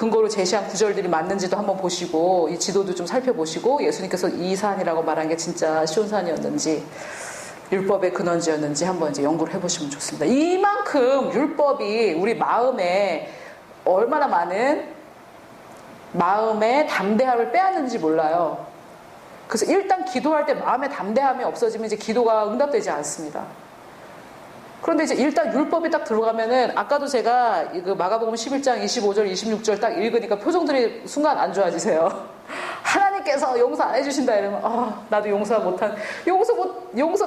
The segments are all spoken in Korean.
근거로 제시한 구절들이 맞는지도 한번 보시고 이 지도도 좀 살펴보시고 예수님께서 이 산이라고 말한 게 진짜 시온산이었는지 율법의 근원지였는지 한번 이제 연구를 해보시면 좋습니다. 이만큼 율법이 우리 마음에 얼마나 많은 마음의 담대함을 빼앗는지 몰라요. 그래서 일단 기도할 때 마음의 담대함이 없어지면 이제 기도가 응답되지 않습니다. 그런데 이제 일단 율법이 딱 들어가면은 아까도 제가 그 마가복음 11장 25절 26절 딱 읽으니까 표정들이 순간 안 좋아지세요. 하나님께서 용서 안 해주신다 이러면 나도 용서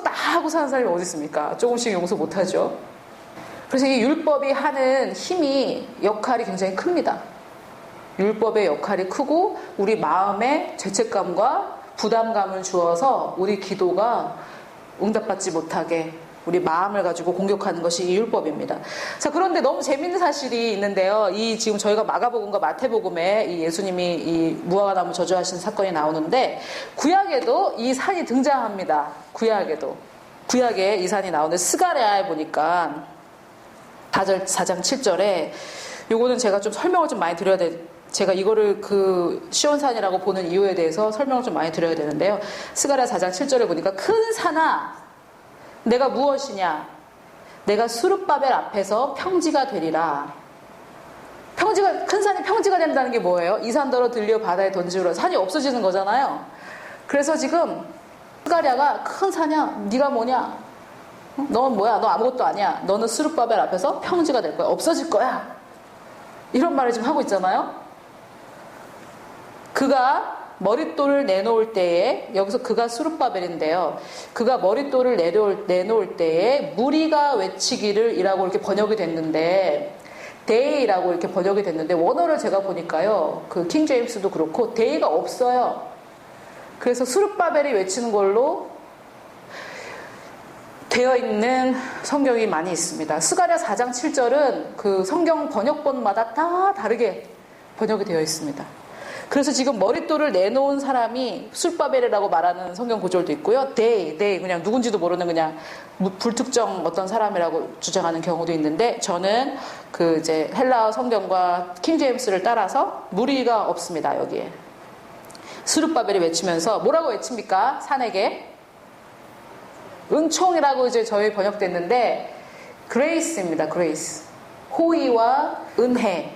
다 하고 사는 사람이 어디 있습니까? 조금씩 용서 못하죠. 그래서 이 율법이 하는 힘이 역할이 굉장히 큽니다. 율법의 역할이 크고 우리 마음에 죄책감과 부담감을 주어서 우리 기도가 응답받지 못하게 우리 마음을 가지고 공격하는 것이 이 율법입니다. 자, 그런데 너무 재밌는 사실이 있는데요. 이 지금 저희가 마가복음과 마태복음에 이 예수님이 이 무화과나무 저주하신 사건이 나오는데 구약에도 이 산이 등장합니다. 구약에 이 산이 나오는데 스가랴에 보니까 4장 7절에 요거는 제가 좀 설명을 좀 많이 드려야 제가 이거를 그 시온산이라고 보는 이유에 대해서 설명을 좀 많이 드려야 되는데요. 스가랴 4장 7절에 보니까 큰 산아 내가 무엇이냐? 내가 수룹바벨 앞에서 평지가 되리라. 큰 산이 평지가 된다는 게 뭐예요? 이 산더러 들려 바다에 던지우라. 산이 없어지는 거잖아요. 그래서 지금 스가랴가 큰 산이야. 네가 뭐냐? 넌 뭐야? 너 아무것도 아니야. 너는 수룹바벨 앞에서 평지가 될 거야. 없어질 거야. 이런 말을 지금 하고 있잖아요. 그가 머릿돌을 내놓을 때에 여기서 그가 수룹바벨인데요. 그가 머릿돌을 내놓을 때에 무리가 외치기를 이라고 이렇게 번역이 됐는데 데이라고 이렇게 번역이 됐는데 원어를 제가 보니까요. 그 킹제임스도 그렇고 데이가 없어요. 그래서 수룹바벨이 외치는 걸로 되어 있는 성경이 많이 있습니다. 스가랴 4장 7절은 그 성경 번역본마다 다 다르게 번역이 되어 있습니다. 그래서 지금 머릿돌을 내놓은 사람이 술바벨이라고 말하는 성경 구절도 있고요. 데이 그냥 누군지도 모르는 그냥 불특정 어떤 사람이라고 주장하는 경우도 있는데 저는 그 이제 헬라어 성경과 킹제임스를 따라서 무리가 없습니다. 여기에 수룹바벨이 외치면서 뭐라고 외칩니까? 산에게 은총이라고 이제 저희 번역됐는데 그레이스입니다. 그레이스 호의와 은혜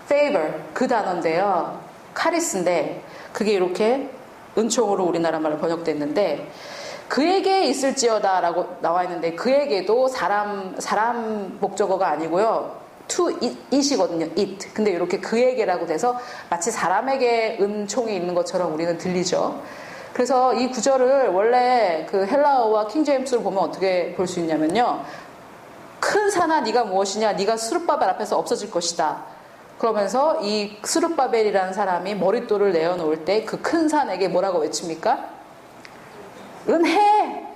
favor 그 단어인데요. 카리스인데 그게 이렇게 은총으로 우리나라 말로 번역됐는데 그에게 있을지어다 라고 나와 있는데 그에게도 사람 목적어가 아니고요. to it이거든요. it. 근데 이렇게 그에게라고 돼서 마치 사람에게 은총이 있는 것처럼 우리는 들리죠. 그래서 이 구절을 원래 그 헬라어와 킹제임스를 보면 어떻게 볼 수 있냐면요. 큰 산아 네가 무엇이냐? 네가 수룹바벨 앞에서 없어질 것이다. 그러면서 이 수룹바벨이라는 사람이 머릿돌을 내어놓을 때 그 큰 산에게 뭐라고 외칩니까? 은혜,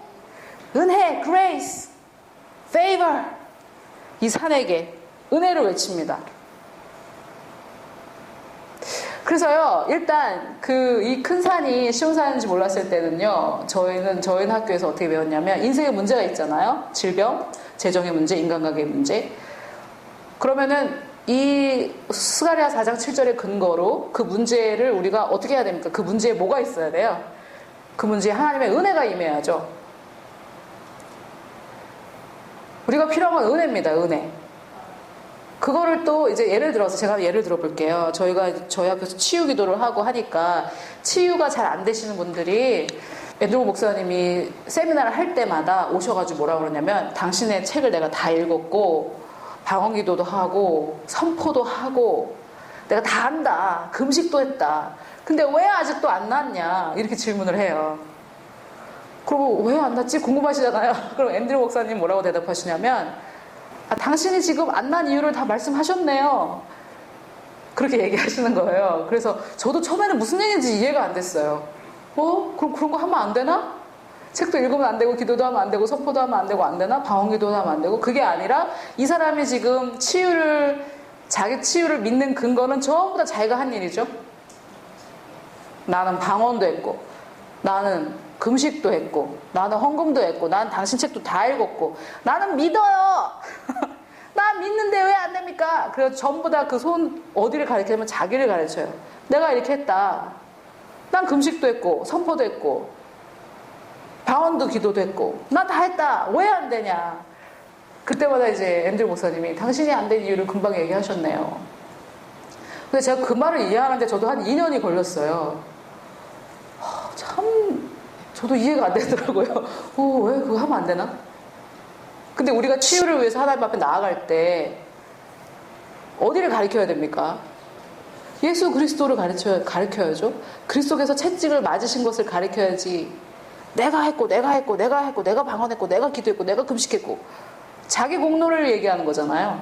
grace, favor. 이 산에게 은혜를 외칩니다. 그래서요, 일단 이 큰 산이 시온산인지 몰랐을 때는요, 저희는 학교에서 어떻게 배웠냐면 인생에 문제가 있잖아요. 질병, 재정의 문제, 인간관계의 문제. 그러면은 이 스가랴 4장 7절의 근거로 그 문제를 우리가 어떻게 해야 됩니까? 그 문제에 뭐가 있어야 돼요? 그 문제에 하나님의 은혜가 임해야죠. 우리가 필요한 건 은혜입니다. 은혜. 그거를 또 이제 예를 들어서 제가 예를 들어 볼게요. 저희 학교에서 치유 기도를 하고 하니까 치유가 잘 안 되시는 분들이 앤드루 목사님이 세미나를 할 때마다 오셔가지고 뭐라 그러냐면 당신의 책을 내가 다 읽었고 방언기도도 하고 선포도 하고 내가 다 한다. 금식도 했다. 근데 왜 아직도 안 낫냐? 이렇게 질문을 해요. 그리고 왜 안 낫지? 궁금하시잖아요. 그럼 앤드루 목사님 뭐라고 대답하시냐면 당신이 지금 안 난 이유를 다 말씀하셨네요. 그렇게 얘기하시는 거예요. 그래서 저도 처음에는 무슨 얘기인지 이해가 안 됐어요. 그럼 그런 거 하면 안 되나? 책도 읽으면 안 되고 기도도 하면 안 되고 선포도 하면 안 되고 안 되나? 방언기도도 하면 안 되고 그게 아니라 이 사람이 지금 자기 치유를 믿는 근거는 전부 다 자기가 한 일이죠. 나는 방언도 했고 나는 금식도 했고 나는 헌금도 했고 나는 당신 책도 다 읽었고 나는 믿어요. 나 난 믿는데 왜 안 됩니까? 그래서 전부 다 그 손 어디를 가리키냐면 자기를 가르쳐요. 내가 이렇게 했다. 난 금식도 했고 선포도 했고 방언도 기도도 했고 나 다 했다. 왜 안 되냐? 그때마다 이제 앤드류 목사님이 당신이 안 된 이유를 금방 얘기하셨네요. 근데 제가 그 말을 이해하는데 저도 한 2년이 걸렸어요. 참 저도 이해가 안 되더라고요. 왜 그거 하면 안 되나? 근데 우리가 치유를 위해서 하나님 앞에 나아갈 때 어디를 가리켜야 됩니까? 예수 그리스도를 가리켜야죠. 그리스도께서 채찍을 맞으신 것을 가리켜야지. 내가 했고 내가 방언했고 내가 기도했고 내가 금식했고 자기 공로를 얘기하는 거잖아요.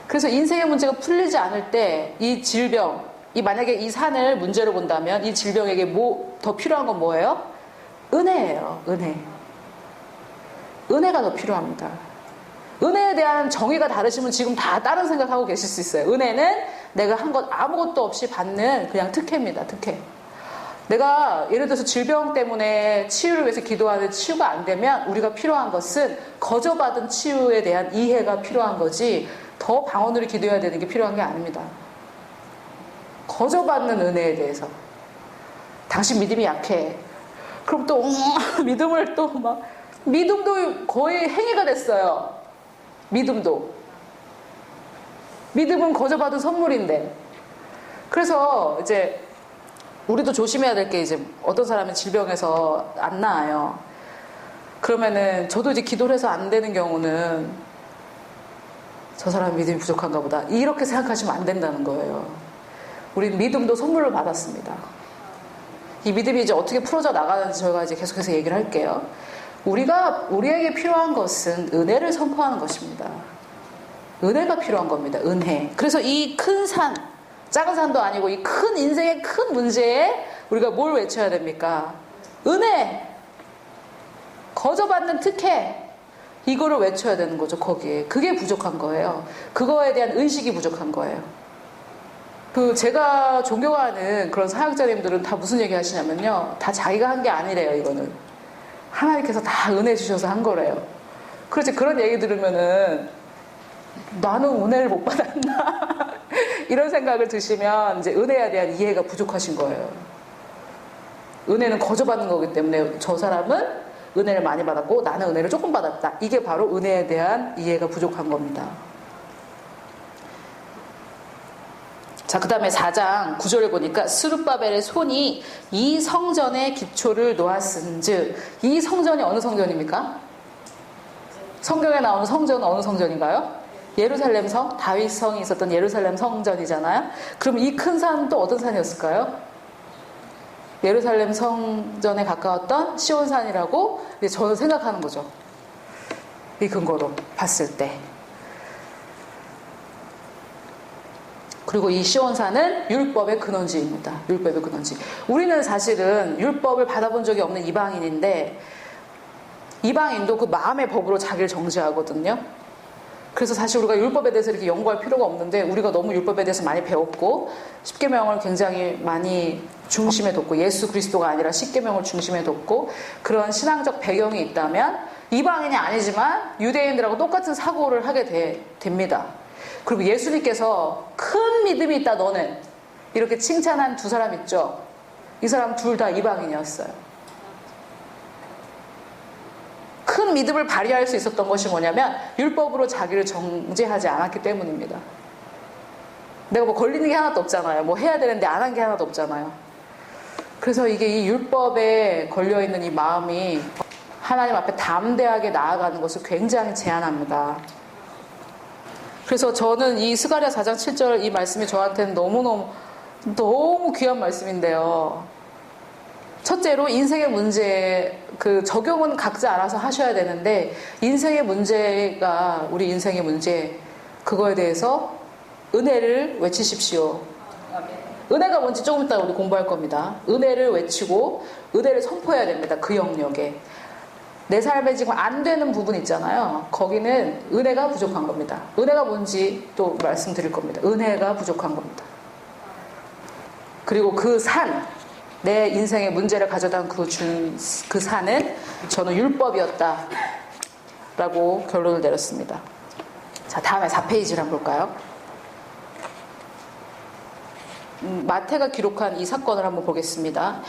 그래서 인생의 문제가 풀리지 않을 때 이 질병, 만약에 이 산을 문제로 본다면 이 질병에게 더 필요한 건 뭐예요? 은혜예요. 은혜가 더 필요합니다. 은혜에 대한 정의가 다르시면 지금 다 다른 생각하고 계실 수 있어요. 은혜는 내가 한 것 아무것도 없이 받는 그냥 특혜입니다. 특혜. 내가 예를 들어서 질병 때문에 치유를 위해서 기도하는 치유가 안 되면 우리가 필요한 것은 거저받은 치유에 대한 이해가 필요한 거지 더 방언으로 기도해야 되는 게 필요한 게 아닙니다. 거저받는 은혜에 대해서 당신 믿음이 약해. 그럼 또 믿음을 또 막 믿음도 거의 행위가 됐어요. 믿음은 거저받은 선물인데. 그래서 이제 우리도 조심해야 될 게 이제 어떤 사람은 질병에서 안 나아요. 그러면은 저도 이제 기도를 해서 안 되는 경우는 저 사람 믿음이 부족한가 보다 이렇게 생각하시면 안 된다는 거예요. 우리는 믿음도 선물로 받았습니다. 이 믿음이 이제 어떻게 풀어져 나가는지 저희가 이제 계속해서 얘기를 할게요. 우리에게 필요한 것은 은혜를 선포하는 것입니다. 은혜가 필요한 겁니다. 은혜. 그래서 이 큰 산, 작은 산도 아니고 이 큰 인생의 큰 문제에 우리가 뭘 외쳐야 됩니까? 은혜. 거저받는 특혜. 이거를 외쳐야 되는 거죠. 거기에. 그게 부족한 거예요. 그거에 대한 의식이 부족한 거예요. 제가 존경하는 그런 사역자님들은 다 무슨 얘기 하시냐면요. 다 자기가 한 게 아니래요. 이거는. 하나님께서 다 은혜 주셔서 한 거래요. 그래서 그런 얘기 들으면은 나는 은혜를 못 받았나? 이런 생각을 드시면 이제 은혜에 대한 이해가 부족하신 거예요. 은혜는 거저받는 거기 때문에 저 사람은 은혜를 많이 받았고 나는 은혜를 조금 받았다. 이게 바로 은혜에 대한 이해가 부족한 겁니다. 자, 그 다음에 4장 9절을 보니까 스룹바벨의 손이 이 성전의 기초를 놓았은즉. 이 성전이 어느 성전입니까? 성경에 나오는 성전은 어느 성전인가요? 예루살렘 성, 다윗성이 있었던 예루살렘 성전이잖아요. 그럼 이 큰 산은 또 어떤 산이었을까요? 예루살렘 성전에 가까웠던 시온산이라고 저는 생각하는 거죠. 이 근거로 봤을 때. 그리고 이 시온산은 율법의 근원지입니다. 율법의 근원지. 우리는 사실은 율법을 받아본 적이 없는 이방인인데 이방인도 그 마음의 법으로 자기를 정죄하거든요. 그래서 사실 우리가 율법에 대해서 이렇게 연구할 필요가 없는데 우리가 너무 율법에 대해서 많이 배웠고 십계명을 굉장히 많이 중심에 뒀고 예수 그리스도가 아니라 십계명을 중심에 뒀고 그런 신앙적 배경이 있다면 이방인이 아니지만 유대인들하고 똑같은 사고를 하게 됩니다. 그리고 예수님께서 큰 믿음이 있다 너는 이렇게 칭찬한 두 사람 있죠. 이 사람 둘 다 이방인이었어요. 큰 믿음을 발휘할 수 있었던 것이 뭐냐면 율법으로 자기를 정죄하지 않았기 때문입니다. 내가 뭐 걸리는 게 하나도 없잖아요. 뭐 해야 되는데 안 한 게 하나도 없잖아요. 그래서 이게 이 율법에 걸려있는 이 마음이 하나님 앞에 담대하게 나아가는 것을 굉장히 제한합니다. 그래서 저는 이 스가랴 4장 7절 이 말씀이 저한테는 너무 귀한 말씀인데요. 첫째로 인생의 문제 적용은 각자 알아서 하셔야 되는데 인생의 문제가 우리 인생의 문제 그거에 대해서 은혜를 외치십시오. 은혜가 뭔지 조금 이따 우리 공부할 겁니다. 은혜를 외치고 은혜를 선포해야 됩니다. 그 영역에. 내 삶에 지금 안 되는 부분 있잖아요. 거기는 은혜가 부족한 겁니다. 은혜가 뭔지 또 말씀드릴 겁니다. 은혜가 부족한 겁니다. 그리고 그 산, 내 인생의 문제를 가져다 그 산은 저는 율법이었다 라고 결론을 내렸습니다. 자, 다음에 4페이지를 한번 볼까요? 마태가 기록한 이 사건을 한번 보겠습니다.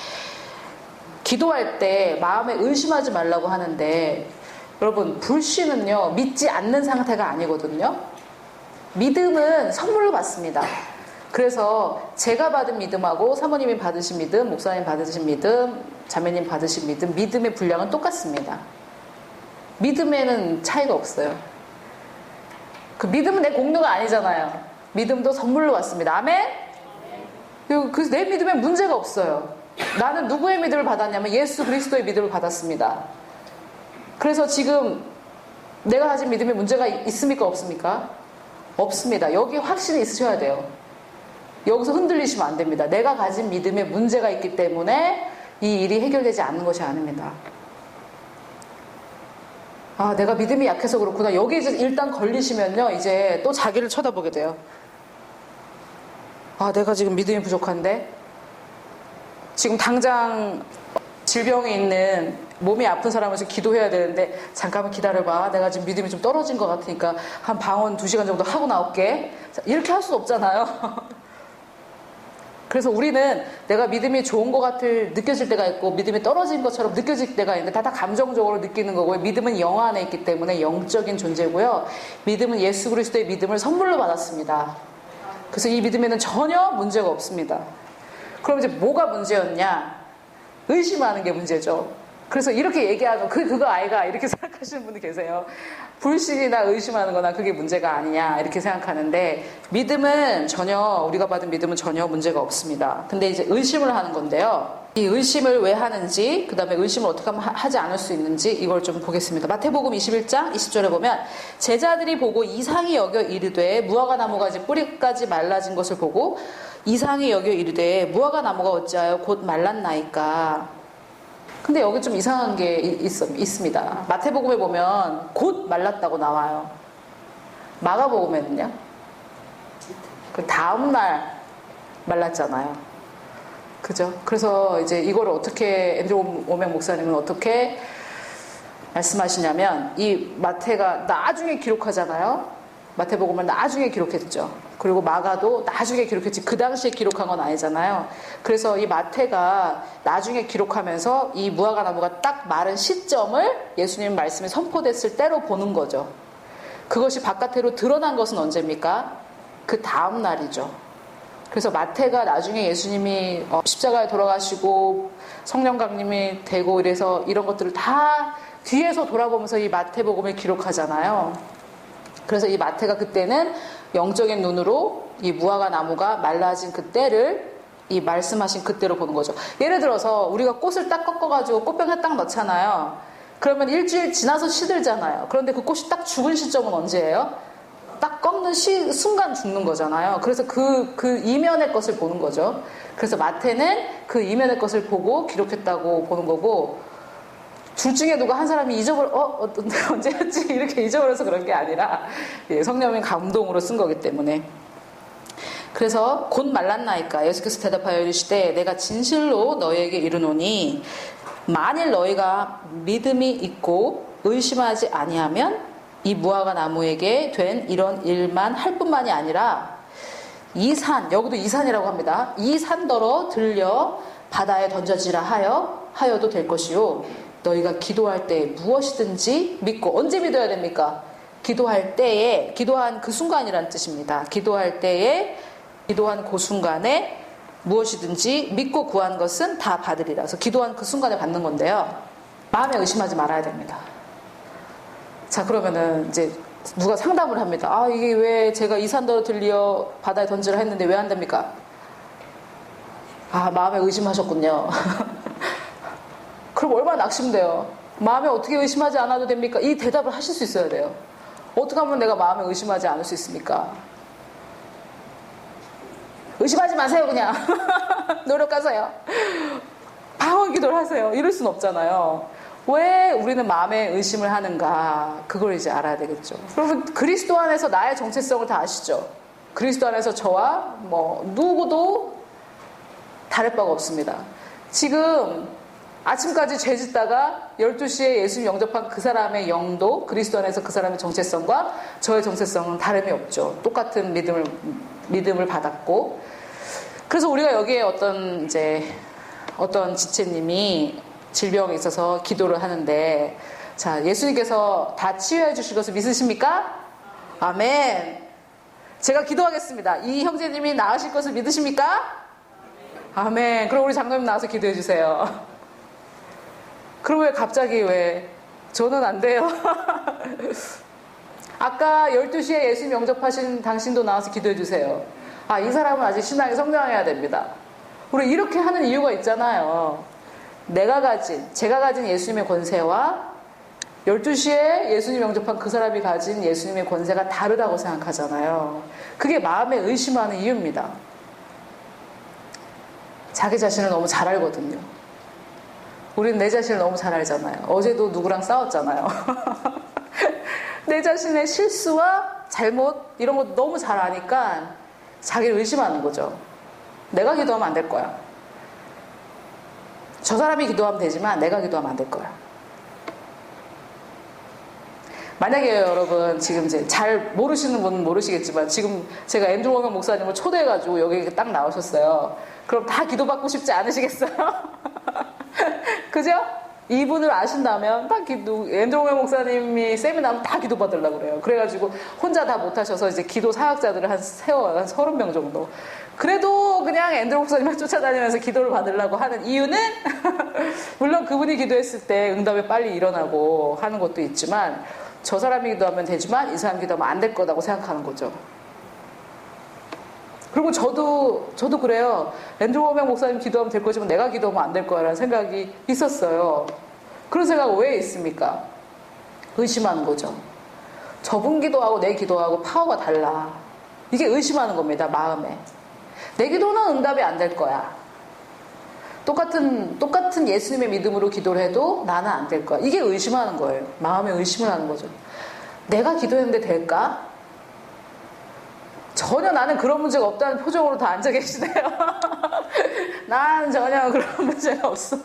기도할 때 마음에 의심하지 말라고 하는데, 여러분, 불신은요, 믿지 않는 상태가 아니거든요. 믿음은 선물로 받습니다. 그래서 제가 받은 믿음하고 사모님이 받으신 믿음, 목사님 받으신 믿음, 자매님 받으신 믿음, 믿음의 분량은 똑같습니다. 믿음에는 차이가 없어요. 그 믿음은 내 공로가 아니잖아요. 믿음도 선물로 받습니다. 아멘? 그래서 내 믿음에 문제가 없어요. 나는 누구의 믿음을 받았냐면 예수 그리스도의 믿음을 받았습니다. 그래서 지금 내가 가진 믿음에 문제가 있습니까? 없습니까? 없습니다. 여기 확신이 있으셔야 돼요. 여기서 흔들리시면 안 됩니다. 내가 가진 믿음에 문제가 있기 때문에 이 일이 해결되지 않는 것이 아닙니다. 아, 내가 믿음이 약해서 그렇구나. 여기 이제 일단 걸리시면요, 이제 또 자기를 쳐다보게 돼요. 아, 내가 지금 믿음이 부족한데? 지금 당장 질병이 있는 몸이 아픈 사람을 지금 기도해야 되는데, 잠깐만 기다려봐. 내가 지금 믿음이 좀 떨어진 것 같으니까 한 방언 2시간 정도 하고 나올게. 이렇게 할 수 없잖아요. 그래서 우리는 내가 믿음이 좋은 것 같을 느껴질 때가 있고 믿음이 떨어진 것처럼 느껴질 때가 있는데 다 감정적으로 느끼는 거고요. 믿음은 영 안에 있기 때문에 영적인 존재고요. 믿음은 예수 그리스도의 믿음을 선물로 받았습니다. 그래서 이 믿음에는 전혀 문제가 없습니다. 그럼 이제 뭐가 문제였냐? 의심하는 게 문제죠. 그래서 이렇게 얘기하면 그거 아이가 이렇게 생각하시는 분이 계세요. 불신이나 의심하는 거나 그게 문제가 아니냐 이렇게 생각하는데, 믿음은 전혀, 우리가 받은 믿음은 전혀 문제가 없습니다. 근데 이제 의심을 하는 건데요. 이 의심을 왜 하는지, 그 다음에 의심을 어떻게 하면 하지 않을 수 있는지 이걸 좀 보겠습니다. 마태복음 21장 20절에 보면, 제자들이 보고 이상히 여겨 이르되 무화과 나무가지 뿌리까지 말라진 것을 보고 이상히 여겨 이르되 무화과 나무가 어찌하여 곧 말랐나이까. 근데 여기 좀 이상한 게 있습니다. 마태복음에 보면 곧 말랐다고 나와요. 마가복음에는요, 그 다음날 말랐잖아요. 그죠? 그래서 이제 이걸 어떻게 앤드루 오맥 목사님은 어떻게 말씀하시냐면, 이 마태가 나중에 기록하잖아요. 마태복음을 나중에 기록했죠. 그리고 마가도 나중에 기록했지 그 당시에 기록한 건 아니잖아요. 그래서 이 마태가 나중에 기록하면서 이 무화과 나무가 딱 마른 시점을 예수님 말씀이 선포됐을 때로 보는 거죠. 그것이 바깥으로 드러난 것은 언제입니까? 그 다음 날이죠. 그래서 마태가 나중에 예수님이 십자가에 돌아가시고 성령 강림이 되고 이래서 이런 것들을 다 뒤에서 돌아보면서 이 마태복음을 기록하잖아요. 그래서 이 마태가 그때는 영적인 눈으로 이 무화과 나무가 말라진 그때를, 이 말씀하신 그때로 보는 거죠. 예를 들어서 우리가 꽃을 딱 꺾어가지고 꽃병에 딱 넣잖아요. 그러면 일주일 지나서 시들잖아요. 그런데 그 꽃이 딱 죽은 시점은 언제예요? 딱 꺾는 순간 죽는 거잖아요. 그래서 그 이면의 것을 보는 거죠. 그래서 마태는 그 이면의 것을 보고 기록했다고 보는 거고, 둘 중에 누가 한 사람이 언제였지? 이렇게 잊어버려서 그런 게 아니라, 성령의 감동으로 쓴 거기 때문에. 그래서 곧 말랐나이까 예수께서 대답하여 이르시되 내가 진실로 너희에게 이르노니 만일 너희가 믿음이 있고 의심하지 아니하면 이 무화과 나무에게 된 이런 일만 할 뿐만이 아니라 이 산, 여기도 이 산이라고 합니다. 이 산더러 들려 바다에 던져지라 하여도 될 것이요. 너희가 기도할 때 무엇이든지 믿고, 언제 믿어야 됩니까? 기도할 때에, 기도한 그 순간이란 뜻입니다. 기도한 그 순간에 무엇이든지 믿고 구한 것은 다 받으리라. 그래서 기도한 그 순간에 받는 건데요. 마음에 의심하지 말아야 됩니다. 자, 그러면은 이제 누가 상담을 합니다. 아, 이게 왜 제가 이 산더러 들려 바다에 던지라 했는데 왜 안 됩니까? 아, 마음에 의심하셨군요. 그럼 얼마나 낙심돼요. 마음에 어떻게 의심하지 않아도 됩니까? 이 대답을 하실 수 있어야 돼요. 어떻게 하면 내가 마음에 의심하지 않을 수 있습니까? 의심하지 마세요, 그냥. 노력하세요. 방언 기도를 하세요. 이럴 순 없잖아요. 왜 우리는 마음에 의심을 하는가? 그걸 이제 알아야 되겠죠. 여러분, 그리스도 안에서 나의 정체성을 다 아시죠? 그리스도 안에서 저와 누구도 다를 바가 없습니다. 지금 아침까지 죄 짓다가 12시에 예수님 영접한 그 사람의 영도 그리스도 안에서 그 사람의 정체성과 저의 정체성은 다름이 없죠. 똑같은 믿음을 받았고. 그래서 우리가 여기에 어떤 지체님이 질병에 있어서 기도를 하는데, 자, 예수님께서 다 치유해 주실 것을 믿으십니까? 아멘. 제가 기도하겠습니다. 이 형제님이 나으실 것을 믿으십니까? 아멘. 그럼 우리 장로님 나와서 기도해 주세요. 그럼 왜 저는 안 돼요. 아까 12시에 예수님 영접하신 당신도 나와서 기도해 주세요. 아, 이 사람은 아직 신앙이 성장해야 됩니다. 우리 이렇게 하는 이유가 있잖아요. 제가 가진 예수님의 권세와 12시에 예수님 영접한 그 사람이 가진 예수님의 권세가 다르다고 생각하잖아요. 그게 마음에 의심하는 이유입니다. 자기 자신을 너무 잘 알거든요. 우리는 내 자신을 너무 잘 알잖아요. 어제도 누구랑 싸웠잖아요. 내 자신의 실수와 잘못 이런 거 너무 잘 아니까 자기를 의심하는 거죠. 내가 기도하면 안 될 거야. 저 사람이 기도하면 되지만 내가 기도하면 안 될 거야. 만약에 여러분 지금 이제 잘 모르시는 분은 모르시겠지만 지금 제가 앤드루 워먼 목사님을 초대해가지고 여기 딱 나오셨어요. 그럼 다 기도받고 싶지 않으시겠어요? 그죠? 이분을 아신다면 앤드루 워먼 목사님이 세미나 하면 다 기도받으려고 그래요. 그래가지고 혼자 다 못하셔서 이제 기도 사역자들을 한 30명 정도. 그래도 그냥 앤드루 목사님을 쫓아다니면서 기도를 받으려고 하는 이유는 물론 그분이 기도했을 때 응답이 빨리 일어나고 하는 것도 있지만 저 사람이 기도하면 되지만 이 사람 기도하면 안 될 거라고 생각하는 거죠. 그리고 저도 그래요. 앤드루 워먼 목사님 기도하면 될 거지만 내가 기도하면 안 될 거라는 생각이 있었어요. 그런 생각 왜 있습니까? 의심하는 거죠. 저분 기도하고 내 기도하고 파워가 달라. 이게 의심하는 겁니다. 마음에. 내 기도는 응답이 안 될 거야. 똑같은 예수님의 믿음으로 기도를 해도 나는 안 될 거야. 이게 의심하는 거예요. 마음에 의심을 하는 거죠. 내가 기도했는데 될까? 전혀 나는 그런 문제가 없다는 표정으로 다 앉아 계시네요. 난 전혀 그런 문제가 없어.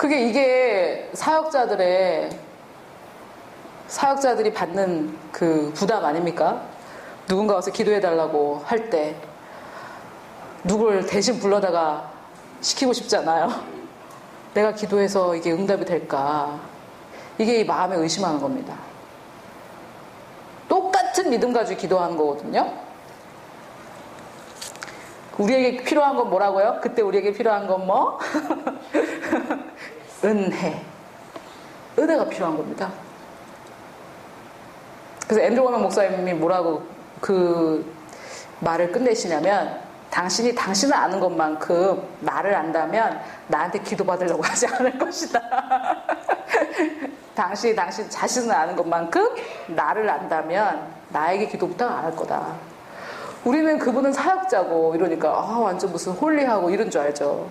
이게 사역자들이 받는 그 부담 아닙니까? 누군가 와서 기도해달라고 할 때 누굴 대신 불러다가 시키고 싶잖아요. 내가 기도해서 이게 응답이 될까? 이게 이 마음에 의심하는 겁니다. 똑같은 믿음 가지고 기도하는 거거든요. 우리에게 필요한 건 뭐라고요? 그때 우리에게 필요한 건 뭐? 은혜가 필요한 겁니다. 그래서 앤드루 워먼 목사님이 뭐라고 그 말을 끝내시냐면, 당신을 아는 것만큼 나를 안다면 나한테 기도받으려고 하지 않을 것이다. 당신 자신을 아는 것만큼 나를 안다면 나에게 기도 부탁 안 할 거다. 우리는 그분은 사역자고 이러니까 완전 무슨 홀리하고 이런 줄 알죠.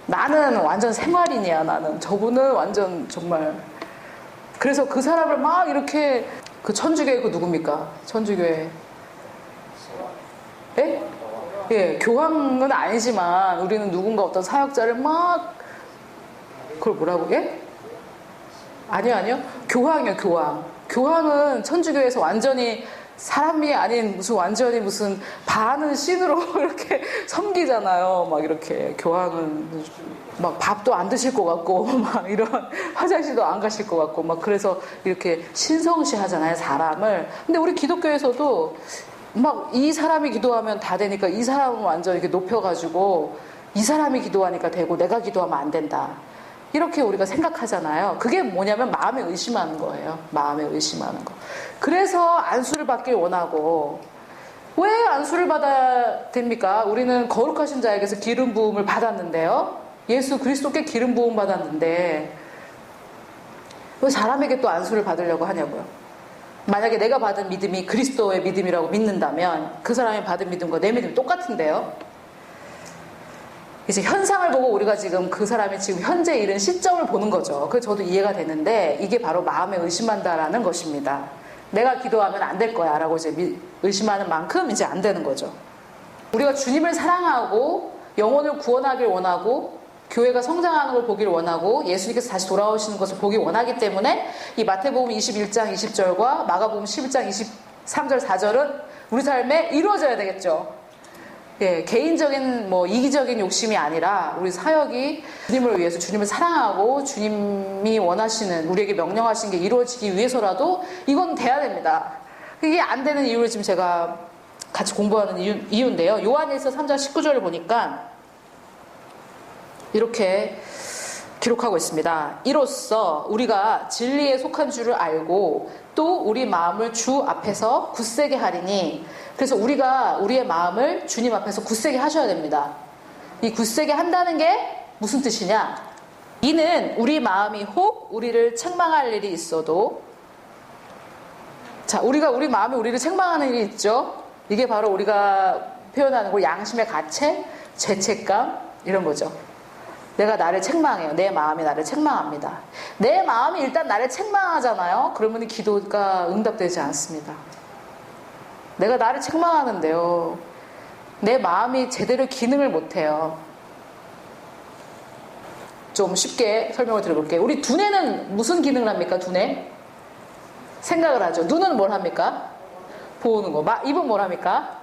나는 완전 생활인이야. 나는 저분은 완전 정말. 그래서 그 사람을 막 이렇게 그 천주교회 그 누굽니까? 천주교회. 예? 예, 교황은 아니지만 우리는 누군가 어떤 사역자를 막 그걸 뭐라고 해? 아니요. 교황이요, 교황. 교황은 천주교에서 완전히 사람이 아닌 무슨 반은 신으로 이렇게 섬기잖아요. 막 이렇게 교황은 막 밥도 안 드실 것 같고 막 이런 화장실도 안 가실 것 같고 막 그래서 이렇게 신성시 하잖아요, 사람을. 근데 우리 기독교에서도 막 이 사람이 기도하면 다 되니까 이 사람은 완전 이렇게 높여가지고 이 사람이 기도하니까 되고 내가 기도하면 안 된다. 이렇게 우리가 생각하잖아요. 그게 뭐냐면 마음에 의심하는 거예요. 마음에 의심하는 거. 그래서 안수를 받길 원하고, 왜 안수를 받아야 됩니까? 우리는 거룩하신 자에게서 기름 부음을 받았는데요. 예수 그리스도께 기름 부음 받았는데 왜 사람에게 또 안수를 받으려고 하냐고요. 만약에 내가 받은 믿음이 그리스도의 믿음이라고 믿는다면 그 사람이 받은 믿음과 내 믿음이 똑같은데요. 이제 현상을 보고 우리가 지금 그 사람이 지금 현재 이른 시점을 보는 거죠. 그래서 저도 이해가 되는데 이게 바로 마음에 의심한다라는 것입니다. 내가 기도하면 안 될 거야 라고 이제 의심하는 만큼 이제 안 되는 거죠. 우리가 주님을 사랑하고 영혼을 구원하길 원하고 교회가 성장하는 걸 보기를 원하고 예수님께서 다시 돌아오시는 것을 보기 원하기 때문에 이 마태복음 21장 20절과 마가복음 11장 23절 4절은 우리 삶에 이루어져야 되겠죠. 예, 개인적인 이기적인 욕심이 아니라 우리 사역이 주님을 위해서 주님을 사랑하고 주님이 원하시는 우리에게 명령하신 게 이루어지기 위해서라도 이건 돼야 됩니다. 그게 안 되는 이유를 지금 제가 같이 공부하는 이유인데요. 요한일서 3장 19절을 보니까 이렇게 기록하고 있습니다. 이로써 우리가 진리에 속한 줄을 알고 또 우리 마음을 주 앞에서 굳세게 하리니, 그래서 우리가 우리의 마음을 주님 앞에서 굳세게 하셔야 됩니다. 이 굳세게 한다는 게 무슨 뜻이냐? 이는 우리 마음이 혹 우리를 책망할 일이 있어도, 자, 우리 마음이 우리를 책망하는 일이 있죠. 이게 바로 우리가 표현하는 거 양심의 가책, 죄책감 이런 거죠. 내가 나를 책망해요. 내 마음이 나를 책망합니다. 내 마음이 일단 나를 책망하잖아요. 그러면 기도가 응답되지 않습니다. 내가 나를 책망하는데요, 내 마음이 제대로 기능을 못해요. 좀 쉽게 설명을 드려볼게요. 우리 두뇌는 무슨 기능을 합니까? 두뇌? 생각을 하죠. 눈은 뭘 합니까? 보는 거. 입은 뭘 합니까?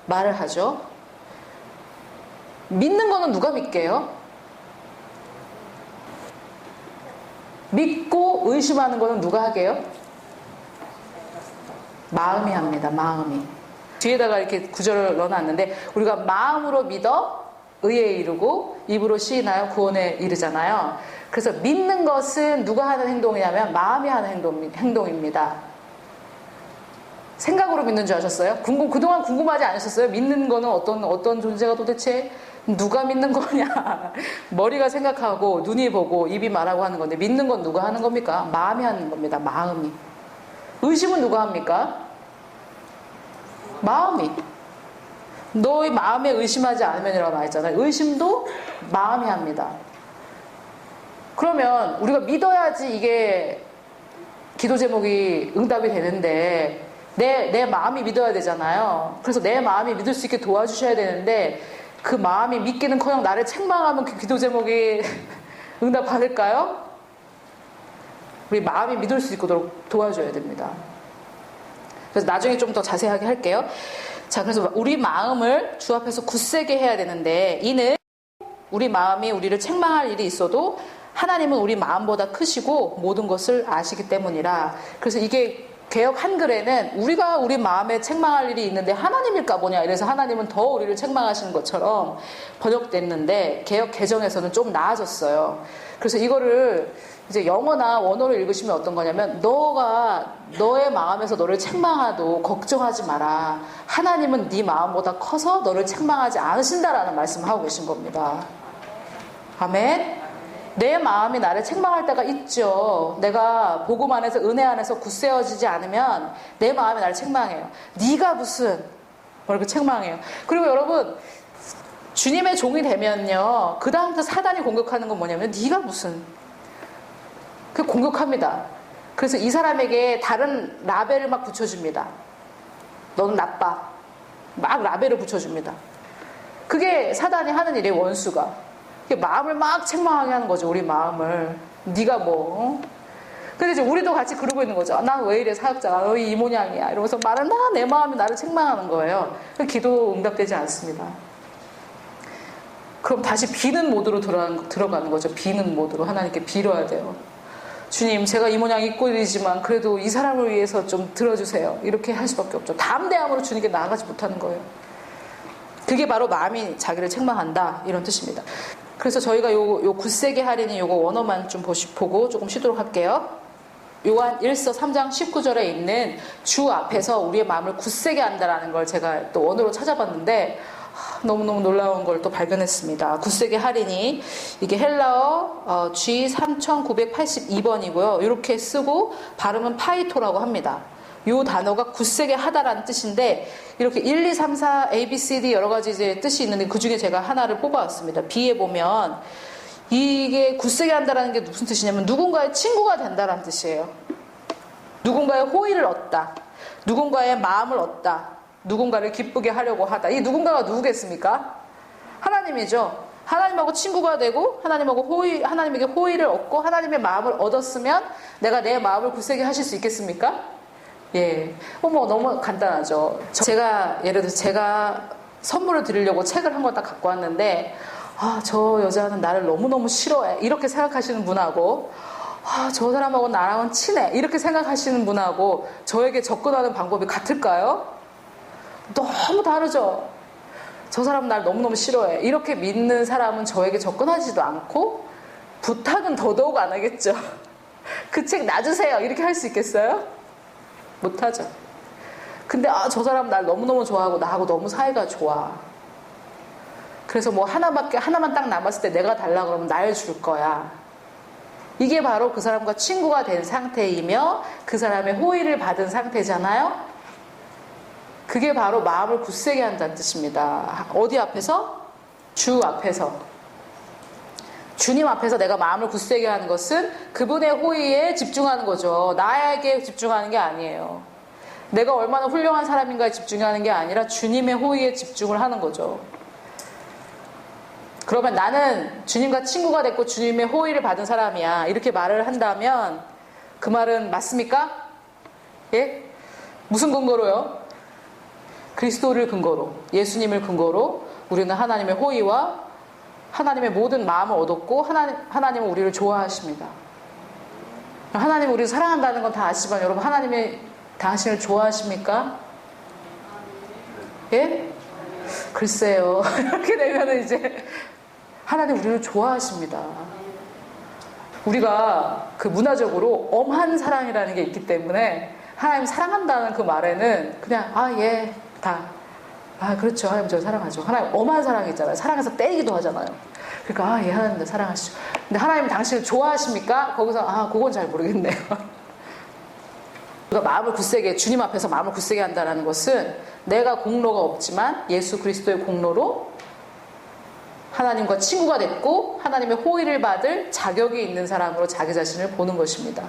말을 하죠. 믿는 거는 누가 믿게요? 믿고 의심하는 거는 누가 하게요? 마음이 합니다. 마음이. 뒤에다가 이렇게 구절을 넣어놨는데, 우리가 마음으로 믿어 의에 이르고 입으로 시인하여 구원에 이르잖아요. 그래서 믿는 것은 누가 하는 행동이냐면 마음이 하는 행동입니다. 생각으로 믿는 줄 아셨어요? 그동안 궁금하지 않으셨어요? 믿는 거는 어떤 존재가 도대체 누가 믿는 거냐? 머리가 생각하고 눈이 보고 입이 말하고 하는 건데, 믿는 건 누가 하는 겁니까? 마음이 하는 겁니다. 마음이. 의심은 누가 합니까? 마음이. 너의 마음에 의심하지 않으면이라고 나와있잖아요. 의심도 마음이 합니다. 그러면 우리가 믿어야지 이게 기도 제목이 응답이 되는데, 내 마음이 믿어야 되잖아요. 그래서 내 마음이 믿을 수 있게 도와주셔야 되는데, 그 마음이 믿기는커녕 나를 책망하면 그 기도 제목이 응답 받을까요? 우리 마음이 믿을 수 있도록 도와줘야 됩니다. 그래서 나중에 좀 더 자세하게 할게요. 자, 그래서 우리 마음을 주 앞에서 굳세게 해야 되는데, 이는 우리 마음이 우리를 책망할 일이 있어도 하나님은 우리 마음보다 크시고 모든 것을 아시기 때문이라. 그래서 이게 개역 한글에는 우리가 우리 마음에 책망할 일이 있는데 하나님일까 보냐, 이래서 하나님은 더 우리를 책망하시는 것처럼 번역됐는데, 개역 개정에서는 좀 나아졌어요. 그래서 이거를 이제 영어나 원어로 읽으시면 어떤 거냐면, 너가 너의 마음에서 너를 책망하도 걱정하지 마라. 하나님은 네 마음보다 커서 너를 책망하지 않으신다라는 말씀을 하고 계신 겁니다. 아멘. 내 마음이 나를 책망할 때가 있죠. 내가 복음 안에서 은혜 안에서 굳세어지지 않으면 내 마음이 나를 책망해요. 네가 무슨 이렇게 책망해요. 그리고 여러분, 주님의 종이 되면요, 그 다음부터 사단이 공격하는 건 뭐냐면 네가 무슨, 그 공격합니다. 그래서 이 사람에게 다른 라벨을 막 붙여줍니다. 너는 나빠. 막 라벨을 붙여줍니다. 그게 사단이 하는 일이에요. 원수가 마음을 막 책망하게 하는 거죠. 우리 마음을. 네가 뭐. 근데 이제 우리도 같이 그러고 있는 거죠. 난 왜 이래, 사역자가. 너희 이 모양이야. 이러면서 말은 내 마음이 나를 책망하는 거예요. 기도 응답되지 않습니다. 그럼 다시 비는 모드로 들어가는 거죠. 비는 모드로. 하나님께 빌어야 돼요. 주님, 제가 이 모양 입고 이지만 그래도 이 사람을 위해서 좀 들어주세요. 이렇게 할 수밖에 없죠. 담대함으로 주님께 나아가지 못하는 거예요. 그게 바로 마음이 자기를 책망한다, 이런 뜻입니다. 그래서 저희가 요 굳세게 하리니 요거 원어만 좀 보고 조금 쉬도록 할게요. 요한 1서 3장 19절에 있는 주 앞에서 우리의 마음을 굳세게 한다라는 걸 제가 또 원어로 찾아봤는데 너무너무 놀라운 걸 또 발견했습니다. 굳세게 하리니, 이게 헬라어 G3982번이고요. 이렇게 쓰고 발음은 파이토라고 합니다. 이 단어가 굳세게 하다라는 뜻인데, 이렇게 1, 2, 3, 4, A, B, C, D 여러 가지 이제 뜻이 있는데 그 중에 제가 하나를 뽑아왔습니다. B에 보면 이게 굳세게 한다라는 게 무슨 뜻이냐면 누군가의 친구가 된다라는 뜻이에요. 누군가의 호의를 얻다. 누군가의 마음을 얻다. 누군가를 기쁘게 하려고 하다. 이 누군가가 누구겠습니까? 하나님이죠. 하나님하고 친구가 되고 하나님에게 호의를 얻고 하나님의 마음을 얻었으면 내가 내 마음을 굳세게 하실 수 있겠습니까? 예. 너무 간단하죠. 예를 들어서 제가 선물을 드리려고 책을 한 권 딱 갖고 왔는데, 저 여자는 나를 너무너무 싫어해. 이렇게 생각하시는 분하고, 저 사람하고 나랑은 친해. 이렇게 생각하시는 분하고 저에게 접근하는 방법이 같을까요? 너무 다르죠. 저 사람은 날 너무너무 싫어해. 이렇게 믿는 사람은 저에게 접근하지도 않고 부탁은 더더욱 안 하겠죠. 그 책 놔주세요. 이렇게 할 수 있겠어요? 못하죠. 근데 저 사람 날 너무너무 좋아하고 나하고 너무 사이가 좋아. 그래서 하나만 딱 남았을 때 내가 달라 그러면 날 줄 거야. 이게 바로 그 사람과 친구가 된 상태이며 그 사람의 호의를 받은 상태잖아요. 그게 바로 마음을 굳세게 한다는 뜻입니다. 어디 앞에서? 주 앞에서. 주님 앞에서 내가 마음을 굳세게 하는 것은 그분의 호의에 집중하는 거죠. 나에게 집중하는 게 아니에요. 내가 얼마나 훌륭한 사람인가에 집중하는 게 아니라 주님의 호의에 집중을 하는 거죠. 그러면 나는 주님과 친구가 됐고 주님의 호의를 받은 사람이야. 이렇게 말을 한다면 그 말은 맞습니까? 예? 무슨 근거로요? 그리스도를 근거로, 예수님을 근거로 우리는 하나님의 호의와 하나님의 모든 마음을 얻었고 하나님은 우리를 좋아하십니다. 하나님은 우리를 사랑한다는 건 다 아시지만 여러분, 하나님이 당신을 좋아하십니까? 예? 글쎄요. 이렇게 되면 이제 하나님 우리를 좋아하십니다. 우리가 그 문화적으로 엄한 사랑이라는 게 있기 때문에 하나님 사랑한다는 그 말에는 그냥 예, 그렇죠. 하나님 저 사랑하죠. 하나님 엄한 사랑이 있잖아요. 사랑해서 때리기도 하잖아요. 그러니까 예, 하나님 사랑하시죠. 근데 하나님 당신을 좋아하십니까? 거기서 그건 잘 모르겠네요. 우리가 마음을 굳세게, 주님 앞에서 마음을 굳세게 한다는 것은 내가 공로가 없지만 예수 그리스도의 공로로 하나님과 친구가 됐고 하나님의 호의를 받을 자격이 있는 사람으로 자기 자신을 보는 것입니다.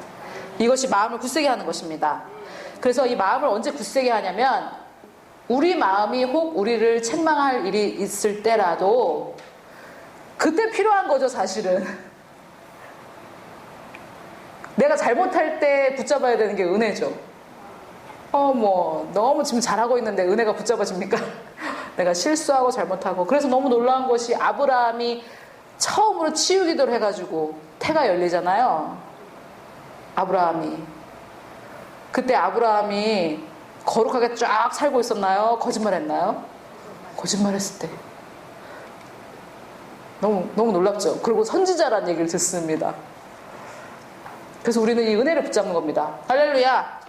이것이 마음을 굳세게 하는 것입니다. 그래서 이 마음을 언제 굳세게 하냐면 우리 마음이 혹 우리를 책망할 일이 있을 때라도 그때 필요한 거죠, 사실은. 내가 잘못할 때 붙잡아야 되는 게 은혜죠. 너무 지금 잘하고 있는데 은혜가 붙잡아집니까? 내가 실수하고 잘못하고. 그래서 너무 놀라운 것이 아브라함이 처음으로 치유기도를 해가지고 태가 열리잖아요. 그때 아브라함이 거룩하게 쫙 살고 있었나요? 거짓말했나요? 거짓말했을 때. 너무 놀랍죠. 그리고 선지자라는 얘기를 듣습니다. 그래서 우리는 이 은혜를 붙잡는 겁니다. 할렐루야.